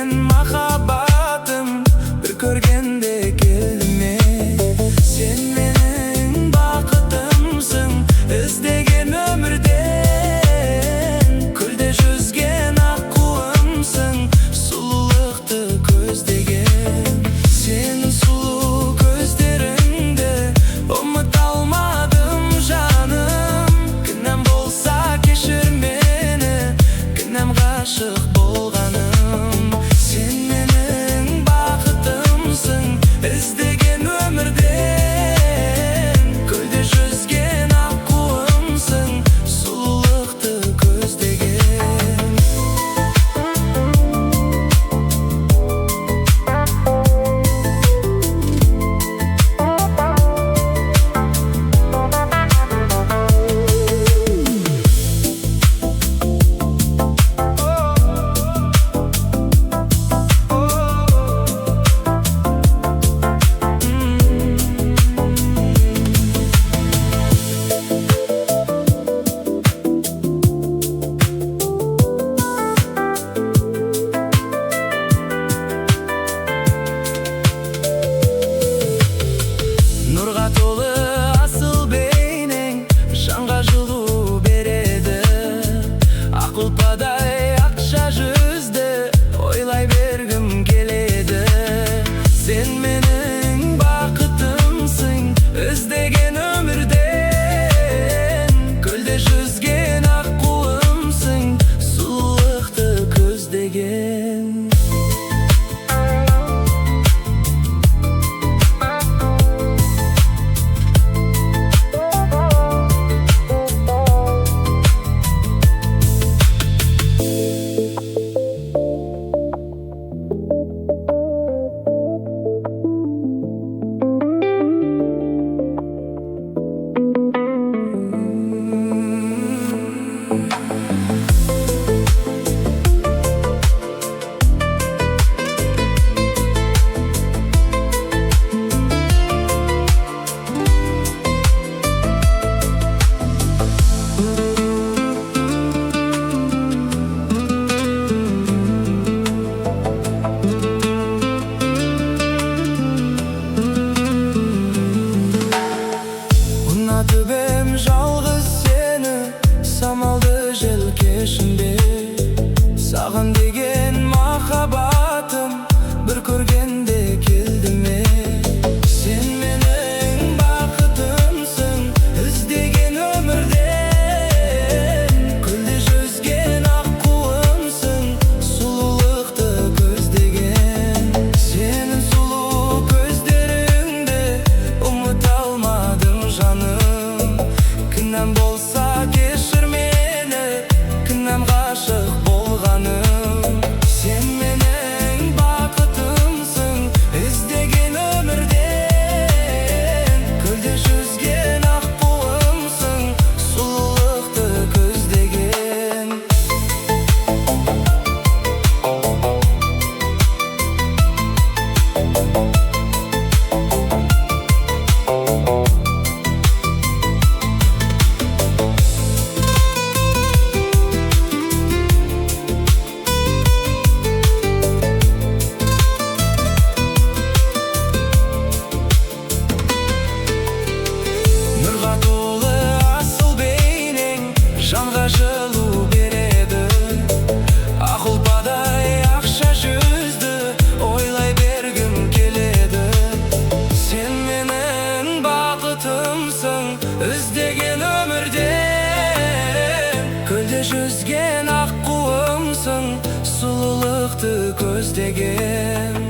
іздеген махаббатым бір көргенде келдіме. Сен менің бақытымсың, іздеген өмірден. Көлде жүзген аққуымсың, сұлулықты көздеген. Сенің сұлу көздеріңді ұмыта алмадым жаным. Кінәм болса кешір мені, кінәм ғашық болғаным. Сен менің бақытымсың, іздеген өмірден. Көлде жүзген аққуымсың, сұлулықты көздеген. Нұрға толы асыл бейнең жанға жылу береді. Ақ ұлпадай ақша жүзді ойлай бергім келеді. Сен менің бақытымсың, іздеген өмірден. Көлде жүзген аққуымсың, сұлулықты көздеген. Ұнатып жалғыз сені, самалды желкешінде. Саған деген махаббатым бір көргенде келдіме. Сен менің бақытымсың, іздеген өмірден. Көлде жүзген аққуымсың, сұлулықты көздеген. Сенің сұлу көздеріңді ұмыта алмадым жаным. Кінәм болса кешір мені, кінәм ғашық болғаным. Сен менің бақытымсың, іздеген өмірден. Көлде жүзген аққуымсың, сұлулықты көздеген. Нұрға толы асыл бейнең жанға жылу береді. Ақ ұлпадай ақша жүзді ойлай бергім келеді. Сен менің бақытымсың, іздеген өмірден. Көлде жүзген аққуымсың, сұлулықты көздеген.